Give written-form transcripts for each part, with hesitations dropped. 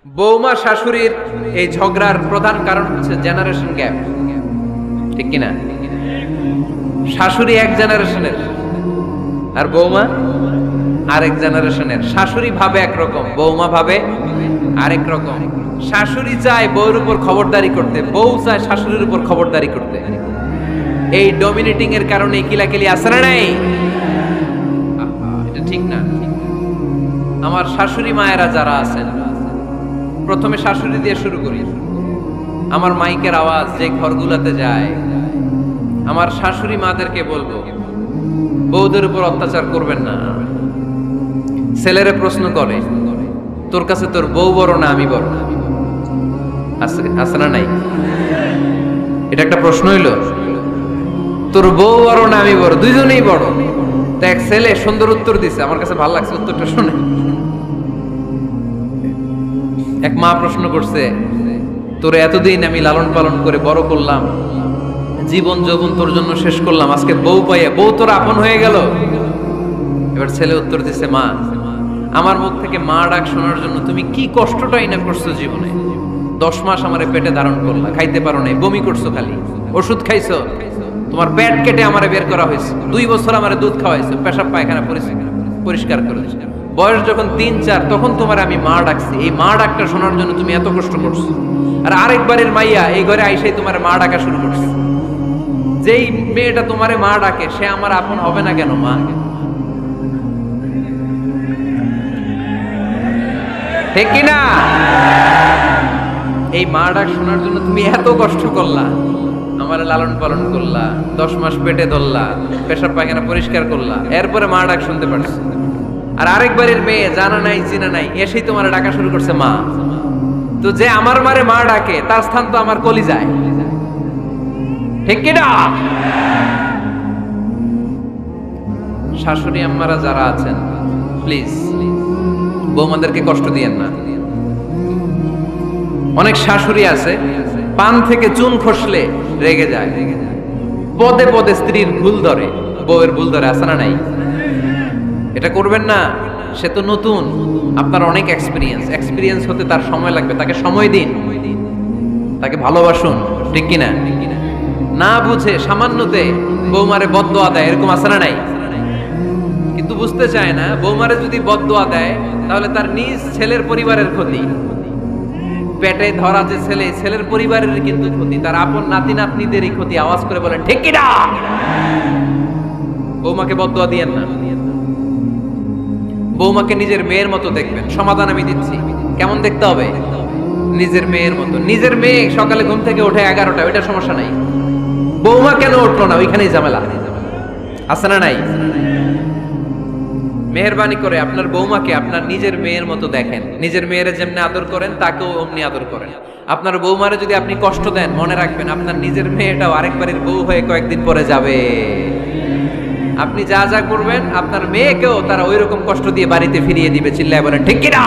বৌমা শাশুড়ির এই ঝগড়ার প্রধান কারণ হচ্ছে জেনারেশন গ্যাপ, ঠিক কিনা? শাশুড়ি এক জেনারেশনের আর বৌমা আরেক জেনারেশনের। শাশুড়ি ভাবে একরকম, বৌমা ভাবে আরেক রকম। শাশুড়ি চায় বউর উপর খবরদারি করতে, বউ চায় শাশুড়ির উপর খবরদারি করতে। এই ডমিনেটিং এর কারণে কিলাকিলি আছে না নাই? এটা ঠিক না। আমার শাশুড়ি মায়েরা যারা আছেন, প্রথমে শাশুড়ি দিয়ে শুরু করি। আমার মাইকের আওয়াজ যে ঘরগুলোতে যায়, আমার শাশুড়ি মাদেরকে বলবো, বউদের উপর অত্যাচার করবেন না। ছেলেরে প্রশ্ন করে, তোর কাছে তোর বউ বড় না আমি বড়? আছে না নাই? এটা একটা প্রশ্ন হইল। তোর বউ বড় না আমি বড়? দুইজনেই বড়। তো এক ছেলে সুন্দর উত্তর দিছে, আমার কাছে ভালো লাগছে উত্তরটা শুনে। এক মা প্রশ্ন করছে, তোরে এতদিন আমি লালন পালন করে বড় করলাম, জীবন যৌবন তোর জন্য শেষ করলাম, আজকে বউ পাইয়া বউ তোর আপন হয়ে গেল? এবার ছেলে উত্তর দিছে, মা, আমার মুখ থেকে মা ডাক শোনার জন্য তুমি কি কষ্টটাই না করছো জীবনে। 10 মাস আমারে পেটে ধারণ করলা, খাইতে পারো নাই, বমি করছো, খালি ওষুধ খাইছো, তোমার পেট কেটে আমারে বের করা হয়েছে, 2 বছর আমারে দুধ খাওয়াইছো, পেশাব পায়খানা পরিষ্কার করে দিয়েছো। বয়স যখন 3-4 তখন তোমার আমি মা ডাকছি। এই মা ডাকটা শোনার জন্য তুমি এত কষ্ট করছো। আর আরেকবারের মাইয়া এই ঘরে আইসাই তোমার মা ডাকা শুরু করছে। যেই মেয়েটা তোমারে মা ডাকে সে আমার আপন হবে না কেন? মা, ঠিক কিনা? এই মা ডাক শোনার জন্য তুমি এত কষ্ট করলা, আমার লালন পালন করলা, 10 মাস পেটে ধরলা, পেশাব পায়খানা পরিষ্কার করলা, এরপরে মা ডাক শুনতে পারছো। আর আরেকবারের মেয়ে জানা নাই চিনা নাই এসেই তোমার ডাকা শুরু করছে মা। তো যে আমার মারে মা ডাকে তার স্থান তো আমার কলিজায়, ঠিক কিনা? শাশুড়ি আম্মারা যারা আছেন, প্লিজ বৌমাদেরকে কষ্ট দিয়েন না। অনেক শাশুড়ি আছে পান থেকে চুন খসলে রেগে যায়, পদে পদে স্ত্রীর ভুল ধরে, বউয়ের ভুল ধরে, আছে না নাই? এটা করবেন না। সে তো নতুন, আপনার অনেক এক্সপিরিয়েন্স হতে তার সময় লাগবে। তাকে সময় দিন, তাকে ভালোবাসুন, ঠিক কিনা? না বুঝে সামান্যতে বৌমারে বদদোয়া দেয়, এরকম আছে না নাই? কিন্তু বুঝতে চায় না, বৌমারে যদি বদদোয়া দেয় তাহলে তার নিজ ছেলের পরিবারের ক্ষতি। পেটে ধরা যে ছেলে, ছেলের পরিবারের কিন্তু ক্ষতি, তার আপন নাতি নাতনিদেরই ক্ষতি। আওয়াজ করে বলেন ঠিক কিনা? বৌমাকে বদদোয়া দিয়েন না। বৌমাকে নিজের মেয়ের মতো দেখবেন। সমাধান আমি দিচ্ছি। কেমন দেখতে হবে? নিজের মেয়ের মতো। নিজের মেয়ে সকালে ঘুম থেকে ওঠে 11টা, ওইটা সমস্যা নাই। বৌমা কেন উঠলো না, ওইখানেই ঝামেলা, আছে না নাই? মেহেরবানি করে আপনার বৌমাকে আপনার নিজের মেয়ের মতো দেখেন। নিজের মেয়েরে যেমনি আদর করেন তাকেও অমনি আদর করেন। আপনার বৌমারে যদি আপনি কষ্ট দেন, মনে রাখবেন আপনার নিজের মেয়েটাও আরেকবারের বউ হয়ে কয়েকদিন পরে যাবে। আপনি যা যা করবেন আপনার মেয়েকেও তারা ওই রকম কষ্ট দিয়ে বাড়িতে ফিরিয়ে দিবে। চিল্লায় বলেন ঠিক কিনা?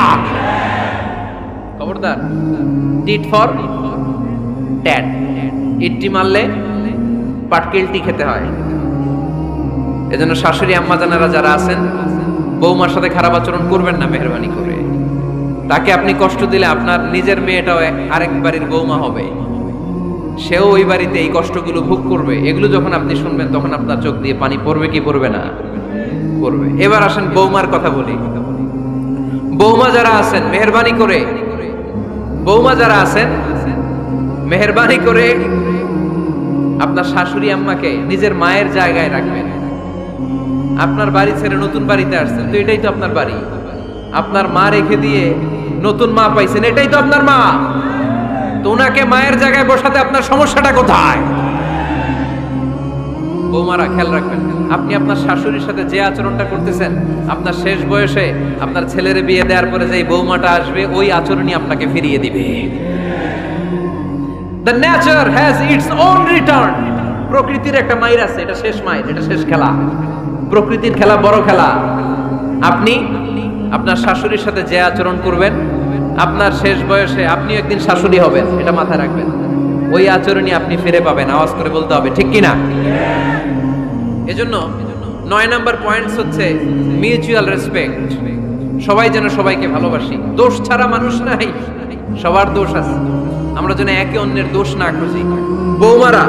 খবরদার, টিট ফর ট্যাট। ইটটি মারলে পাটকেলটি খেতে হয়। এজন্য শাশুড়ি আম্মা জানারা যারা আছেন, বৌমার সাথে খারাপ আচরণ করবেন না মেহেরবানি করে। তাকে আপনি কষ্ট দিলে আপনার নিজের মেয়েটাও আরেক বাড়ির বৌমা হবে, সেও ওই বাড়িতে এই কষ্টগুলো ভোগ করবে। এগুলো যখন আপনি শুনবেন তখন আপনার চোখ দিয়ে পানি পড়বে কি পড়বে না? পড়বে। এবার আসেন বৌমার কথা বলি। বৌমা যারা আছেন মেহেরবানি করে, বৌমা যারা আছেন মেহেরবানি করে আপনার শাশুড়ি আম্মাকে নিজের মায়ের জায়গায় রাখবেন। আপনার বাড়ি ছেড়ে নতুন বাড়িতে আসছেন, তো এটাই তো আপনার বাড়ি। আপনার মা রেখে দিয়ে নতুন মা পাইছেন, এটাই তো আপনার মা। তো ওনাকে মায়ের জায়গায় বসাতে আপনার সমস্যাটা কোথায়? বৌমারা খেয়াল রাখবেন, আপনি আপনার শাশুড়ির সাথে যে আচরণটা করতেছেন, আপনার শেষ বয়সে আপনার ছেলের বিয়ে দেওয়ার পরে যে বৌমাটা আসবে ওই আচরণই আপনাকে ফিরিয়ে দিবে। The nature has its own return. প্রকৃতির একটা মাইর আছে, এটা শেষ মাইর, এটা শেষ খেলা। প্রকৃতির খেলা বড় খেলা। আপনি আপনার শাশুড়ির সাথে যে আচরণ করবেন, আপনার শেষ বয়সে আপনি একদিন শাশুড়ি হবেন, এটা মাথায় রাখবেন। ওই আচরণই আপনি ফিরে পাবেন। আওয়াজ করে বলতে হবে ঠিক কিনা? এজন্য 9 নাম্বার পয়েন্টস হচ্ছে মিউচুয়াল রেসপেক্ট। সবাই যেন সবাইকে ভালোবাসি। দোষ ছাড়া মানুষ নাই। সবার দোষ আছে, আমরা যেন একে অন্যের দোষ না খুঁজি। বৌমারা,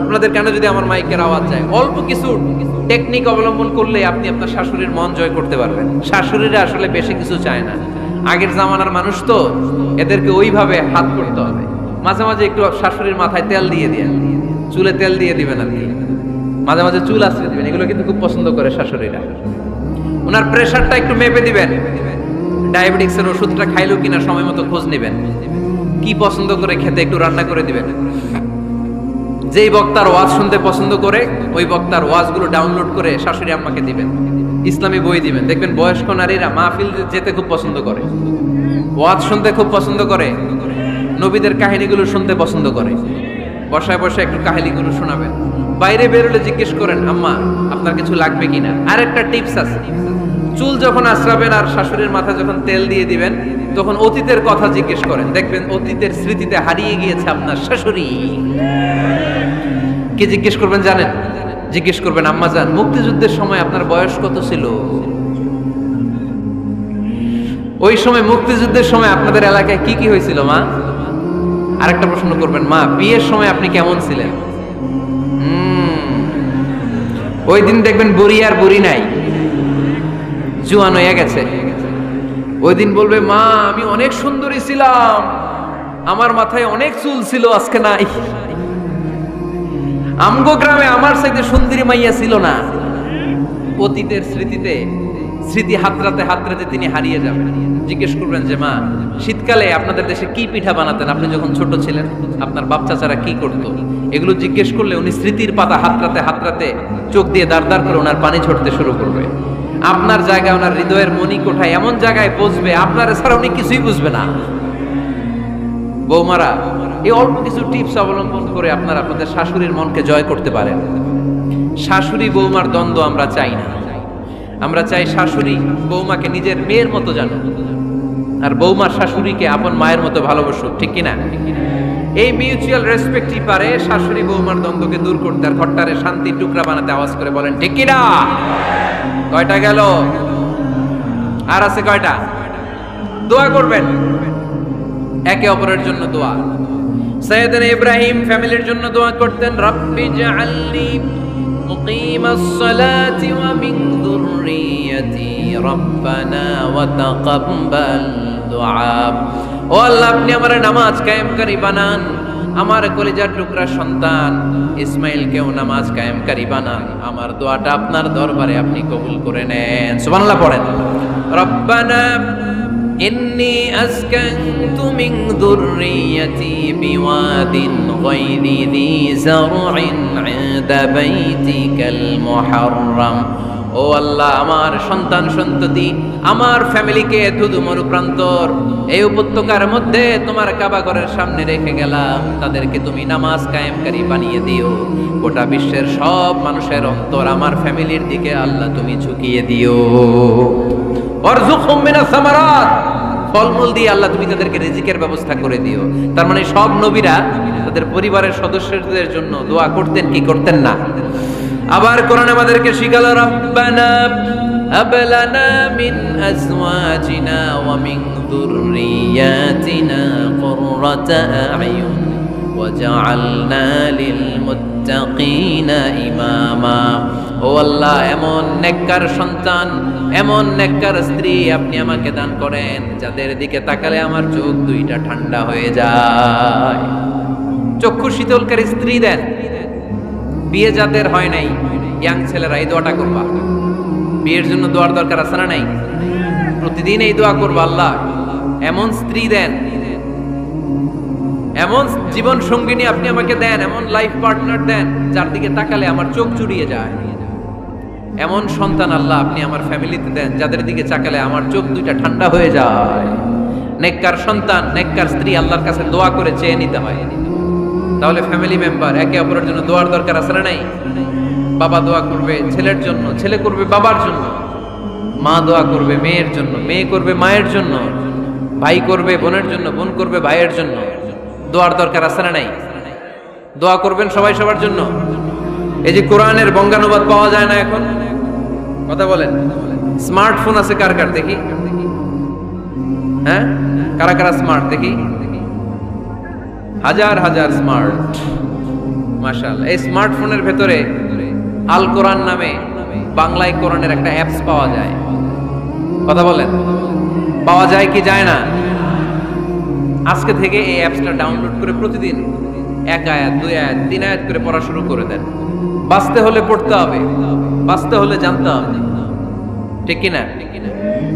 আপনাদের কেন যদি আমার মাইকের আওয়াজ যায়, অল্প কিছু টেকনিক অবলম্বন করলে আপনি আপনার শাশুড়ির মন জয় করতে পারবেন। শাশুড়িরা আসলে বেশি কিছু চায় না, আগের জামানার মানুষ তো, এদেরকে ওইভাবে হাত করতে হবে। মাঝে মাঝে একটু শাশুড়ির মাথায় তেল দিয়ে দিয়ে, চুলে তেল দিয়ে দিবেন আর কি, মাঝে মাঝে চুল আশ্রয় দিবেন, এগুলো কিন্তু খুব পছন্দ করে শাশুড়িরা। ওনার প্রেশারটা একটু মেপে দিবেন, ডায়াবেটিক্সের ওষুধটা খাইলো কিনা সময় মতো খোঁজ নেবেন, কি পছন্দ করে খেতে একটু রান্না করে দিবেন। যেই বক্তার ওয়াজ শুনতে পছন্দ করে ওই বক্তার ওয়াজগুলো ডাউনলোড করে শাশুড়ি আম্মাকে দিবেন, ইসলামী বই দিবেন। দেখবেন বয়স্ক নারীরা মাহফিল যেতে খুব পছন্দ করে, ওয়াজ শুনতে খুব পছন্দ করে, নবীদের কাহিনীগুলো শুনতে পছন্দ করে। বসায় বসায় একটু কাহিনীগুলো শোনাবেন। বাইরে বেরোলে জিজ্ঞেস করেন, আম্মা আপনার কিছু লাগবে কিনা। আর একটা টিপস আছে, চুল যখন আশ্রাবেন আর শাশুড়ির মাথা যখন তেল দিয়ে দিবেন, তখন অতীতের কথা জিজ্ঞেস করেন। দেখবেন অতীতের স্মৃতিতে হারিয়ে গিয়েছে আপনার শাশুড়ি। কি জিজ্ঞেস করবেন জানেন? জিজ্ঞেস করবেন, আম্মা জান, মুক্তিযুদ্ধের সময় আপনার বয়স কত ছিল? ওই সময় মুক্তিযুদ্ধের সময় আপনাদের এলাকায় কি কি হয়েছিল মা? আরেকটা প্রশ্ন করবেন, মা বিয়ের সময় আপনি কেমন ছিলেন? ওই দিন দেখবেন বুড়ি আর বুড়ি নাই, জুয়ান হয়ে গেছে। ওই দিন বলবে, মা আমি অনেক সুন্দরী ছিলাম, আমার মাথায় অনেক চুল ছিল, আজকে নাই। আমগো গ্রামে আমার চাইতে সুন্দরী মাইয়া ছিল না। অতীতের স্মৃতিতে, স্মৃতি হাতরাতে হাতরাতে তিনি হারিয়ে যাবেন। জিজ্ঞেস করবেন যে, মা শীতকালে আপনাদের দেশে কি পিঠা বানাতেন আপনি যখন ছোট ছিলেন, আপনার বাপ চাচারা কি করতো? এগুলো জিজ্ঞেস করলে উনি স্মৃতির পাতা হাতরাতে হাতরাতে চোখ দিয়ে দাঁড় দাঁড় করে ওনার পানি ঝরতে শুরু করবে। আপনার জায়গায়, ওনার হৃদয়ের মনি কোঠায় এমন জায়গায় পৌঁছবে, আপনার ছাড়া উনি কিছুই বুঝবে না। বৌমারা, এই অল্প কিছু টিপস অবলম্বন করে আপনারা আপনাদের শাশুড়ির মনকে জয় করতে পারেন। শাশুড়ি বৌমার দ্বন্দ্ব আমরা চাই না, আমরা চাই শাশুড়ি বৌমাকে নিজের মেয়ের মতো জানো, আর বৌমা শাশুড়িকে আপন মায়ের মতো ভালোবাসুক, ঠিক কিনা? এই মিউচুয়াল রেসপেক্টই পারে শাশুড়ি বৌমার দ্বন্দ্বকে দূর করতে আর ঘরটারে শান্তির টুকরা বানাতে। আওয়াজ করে বলেন ঠিক কিনা? কয়টা গেল? আর আছে কয়টা? দোয়া করবেন একে অপরের জন্য। দোয়া, সাইয়েদনা ইব্রাহিম ফ্যামিলির জন্য দোয়া করতেন, রাব্বি জাআলনি মুকিমাস সালাতি ওয়া মিন যুররিয়াতি রাব্বানা ওয়া তাকাব্বাল দুআ। ও আল্লাহ, আপনি আমার নামাজ কায়েমকারী বানান, আমার কলিজার টুকরা সন্তান ইসমাইলকেও নামাজ কায়েমকারী বানান, আমার দোয়াটা আপনার দরবারে আপনি কবুল করে নেন। সুবহানাল্লাহ পড়েন। রব্বানা ইন্নী আসকানতু মিন যুররিয়াতি বিওয়াদিন গায়রি যী যারইন ইনদা বাইতিকাল মুহাররাম। ও আল্লাহ, আমার সন্তান সন্ততি, আমার ফ্যামিলিকে ধুধু মরুপ্রান্তর এই উপত্যকার মধ্যে তোমার কাবা ঘরের সামনে রেখে গেলাম, তাদেরকে তুমি নামাজ কায়েমকারী বানিয়ে দিও। গোটা বিশ্বের সব মানুষের অন্তর আমার ফ্যামিলির দিকে আল্লাহ তুমি ঝুঁকিয়ে দিও। ওয়ারযুকহুম মিনাস সামারাত, ফলমূল দিয়ে আল্লাহ তুমি তাদেরকে রিজিকের ব্যবস্থা করে দিও। তার মানে সব নবীরা তাদের পরিবারের সদস্যদের জন্য দোয়া করতেন কি করতেন না? আবার কোরআন আমাদেরকে শিখালো, রব্বানা হাব লানা মিন আজওয়াজিনা ওয়া মিন যুররিয়াতিনা কুররাতা আ'য়ুন ওয়াজআলনা লিল মুত্তাকিনা ইমামা। ও আল্লাহ, এমন নেককার সন্তান, এমন নেককার স্ত্রী আপনি আমাকে দান করেন যাদের দিকে তাকালে আমার চোখ দুইটা ঠান্ডা হয়ে যায়। চক্ষু শীতলকারী স্ত্রী দেন। বিয়ে যাদের হয় নাই, ইয়াং ছেলেরা এই দোয়াটা করবা। বিয়ের জন্য দোয়ার দরকার আছে না নাই? প্রতিদিন এই দোয়া করবা, আল্লাহ এমন স্ত্রী দেন, এমন জীবন সঙ্গিনী আপনি আমাকে দেন, এমন লাইফ পার্টনার দেন যার দিকে তাকালে আমার চোখ জুড়িয়ে যায়। এমন সন্তান আল্লাহ আপনি আমার ফ্যামিলিতে দেন যাদের দিকে তাকালে আমার চোখ দুইটা ঠান্ডা হয়ে যায়। নেককার সন্তান, নেককার স্ত্রী আল্লাহর কাছে দোয়া করে চেয়ে নিতে হয়। তাহলে ফ্যামিলি মেম্বার একে অপরের জন্য দোয়ার দরকার আছে না নাই? বাবা দোয়া করবে ছেলের জন্য, ছেলে করবে বাবার জন্য, মা দোয়া করবে মেয়ের জন্য, মেয়ে করবে মায়ের জন্য, ভাই করবে বোনের জন্য, বোন করবে ভাইয়ের জন্য। দোয়ার দরকার আছে না নাই? দোয়া করবেন সবাই সবার জন্য। এই যে কোরআনের বঙ্গানুবাদ পাওয়া যায় না এখন, কথা বলেন। স্মার্টফোন আছে কার কার দেখি? হ্যাঁ, কারা কারা স্মার্ট দেখি? হাজার হাজার স্মার্ট, মাশাআল্লাহ। এই স্মার্টফোনের ভেতরে আল কোরআন নামে বাংলায় কোরআনের একটা অ্যাপস পাওয়া যায়। কথা বলেন, পাওয়া যায় কি যায় না? আজকে থেকে এই অ্যাপসটা ডাউনলোড করে প্রতিদিন 1 আয়াত 2 আয়াত 3 আয়াত করে পড়া শুরু করে দেন। বাঁচতে হলে পড়তে হবে, বাঁচতে হলে জানতে হবে, ঠিক কিনা?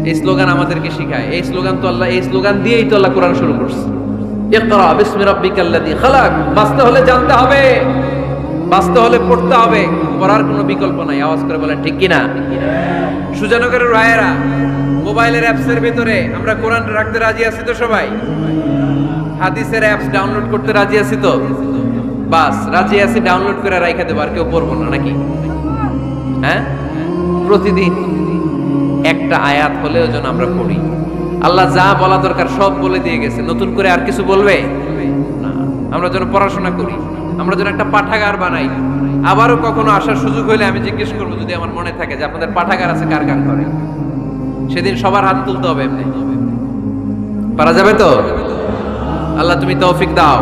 এই স্লোগান আমাদেরকে শিখায়। এই স্লোগান তো আল্লাহ, এই স্লোগান দিয়েই তো আল্লাহ কোরআন শুরু করছে। ইকরা বিসমি রাব্বিকাল্লাযী খালাক। বাঁচতে হলে জানতে হবে, বাঁচতে হলে পড়তে হবে, পড়ার কোনো বিকল্প নাই। আওয়াজ করে বলেন ঠিক কিনা? সুজানগরের রায়েরা, মোবাইলের অ্যাপসের ভিতরে আমরা কোরআন রাখতে রাজি আছি তো সবাই? হাদিসের অ্যাপস ডাউনলোড করতে রাজি আছি তো? বাস রাজি আছি, ডাউনলোড করে রাইখা দেব, আর কেউ পড়বো না নাকি? হ্যাঁ, প্রতিদিন একটা আয়াত হলেও যেন আমরা পড়ি। আল্লাহ যা বলা দরকার সব বলে দিয়ে গেছে, নতুন করে আর কিছু বলবে না। আমরা যেন পড়াশোনা করি, আমরা যেন একটা পাঠাগার বানাই। আবারও কখনো আসার সুযোগ হলে আমি জিজ্ঞেস করবো, যদি আমার মনে থাকে যে আপনাদের পাঠাগার আছে কার কার করে, সেদিন সবার হাত তুলতে হবে। এমনি পারা যাবে তো? আল্লাহ তুমি তৌফিক দাও।